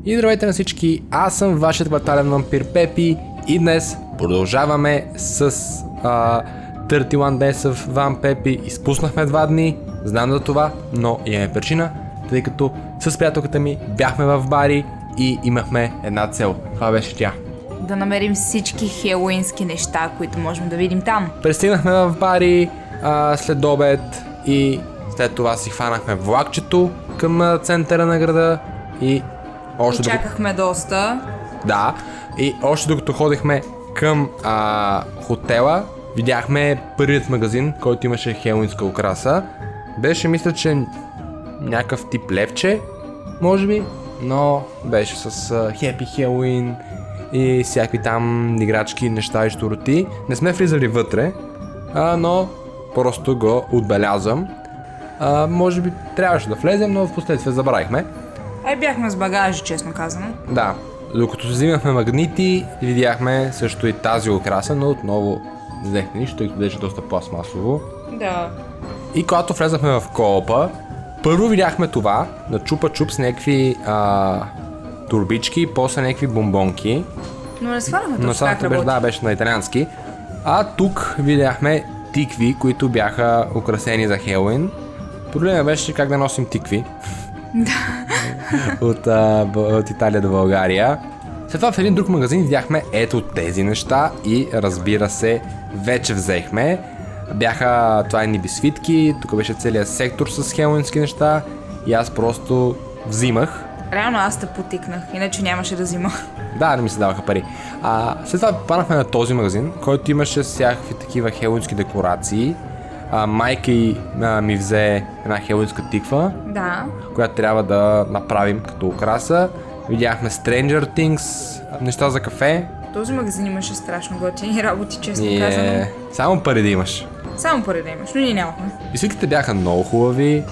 И здравейте на всички, аз съм вашият квартален вампир Пепи и днес продължаваме с 31 Days of Van Pepi. Изпуснахме 2 дни, знам за това, но имаме причина, тъй като с приятелката ми бяхме в Бари и имахме една цел. Това беше тя. Да намерим всички хелоуински неща, които можем да видим там. Пристигнахме в Бари след обед и след това си хванахме влакчето към центъра на града и Чакахме доста. Да, и още докато ходихме към хотела, видяхме първият магазин, който имаше хелоуинска украса. Беше, мисля, че някакъв тип левче, може би, но беше с Happy Halloween и всякакви там играчки, неща и щуроти. Не сме влизали вътре, но просто го отбелязвам. Може би трябваше да влезем, но в последствие забравихме. Бяхме с багажи, честно казано. Да, докато взимахме магнити, видяхме също и тази украса, но отново не взехме нищо, тъй като беше доста пластмасово. Да. И когато влезахме в коопа, първо видяхме това, на чупа-чуп с някакви турбички, после някакви бомбонки. Но не схванахме точно как работи. Да, беше на италиански. А тук видяхме тикви, които бяха украсени за Хелоуин. Проблемът беше как да носим тикви. от Италия до България. След това в един друг магазин видяхме ето тези неща и разбира се, вече взехме. Бяха това бисвитки, тук беше целият сектор с хелоуински неща и аз просто взимах. Реално аз те потикнах, иначе нямаше да взима. Да, не ми се даваха пари. След това попаднахме на този магазин, който имаше всякакви такива хелоуински декорации. Майка ми взе една хелоуинска тиква, да, която трябва да направим като украса. Видяхме Stranger Things, неща за кафе. Този магазин имаше страшно готини работи, честно казано. Само пари да имаш. Само пари да имаш, но ние нямахме. Бисвитките бяха много хубави.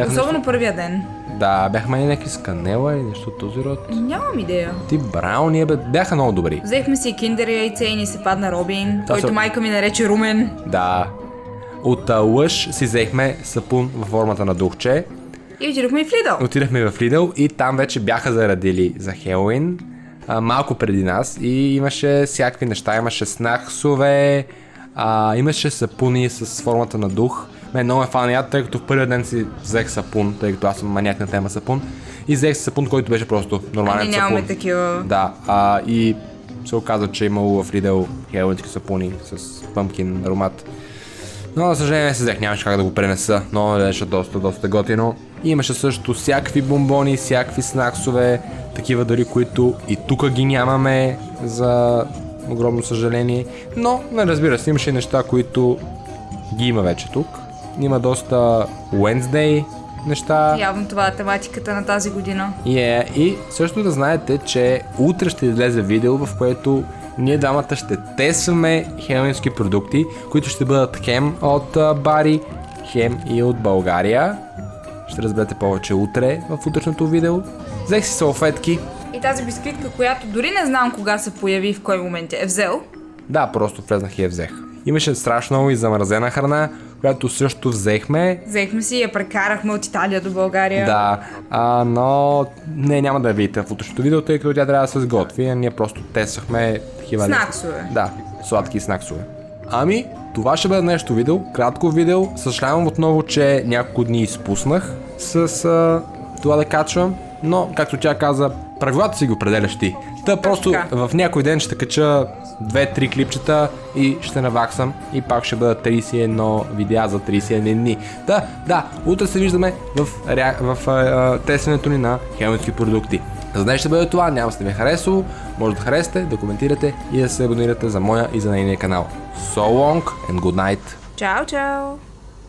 Особено първия ден. Да, бяхме някакви с канела или нещо от този род. Нямам идея. Ти брауни, бяха много добри. Взехме си киндер яйце и ни се падна Робин, който майка ми нарече Румен. Да. От лъж си взехме сапун във формата на духче. И отидохме и в Lidl. Отидахме в Lidl и там вече бяха заредили за Хелоуин. Малко преди нас и имаше всякакви неща. Имаше снаксове, имаше сапуни с формата на дух. Мен много е фанят, тъй като в първия ден си взех сапун, тъй като аз съм маняк на тема сапун. И взех сапун, който беше просто нормален сапун. Нямаме такива. Да, и се оказа, че имало в Lidl хелоуински сапуни с пъмкин аромат. Но за съжаление не се взех, нямаше как да го пренеса, но беше доста готино. И имаше също всякакви бомбони, всякакви снаксове, такива дори, които и тук ги нямаме, за огромно съжаление. Но, разбира се, имаше неща, които ги има вече тук. Има доста Wednesday неща. Явно това е тематиката на тази година. И също да знаете, че утре ще излезе видео, в което ние двамата ще тестваме хелоуински продукти, които ще бъдат хем от Бари, хем и от България. Ще разберете повече утре в утрешното видео. Взех си салфетки. И тази бисквитка, която дори не знам кога се появи и в кой момент е взел. Да, просто влезнах и я взех. Имаше страшно много и замразена храна, която също взехме. Взехме си и я прекарахме от Италия до България. Да, но няма да я видите в утрешното видео, тъй като тя трябва да се сготви, а ние просто тествахме такива снаксове. Да, сладки снаксове. Това ще бъде нещо видео, кратко видео. Съжалявам отново, че няколко дни изпуснах с това да качвам, но както тя каза, правилата си ги определяш ти. Просто в някой ден ще кача 2-3 клипчета и ще наваксам и пак ще бъдат 31 видеа за 31 дни. Да, утре се виждаме в тестването ни на хелоуински продукти. За днес ще бъде това, няма да сте ви харесало, може да харесате, да коментирате и да се абонирате за моя и за нейния канал. So long and good night! Чао, чао!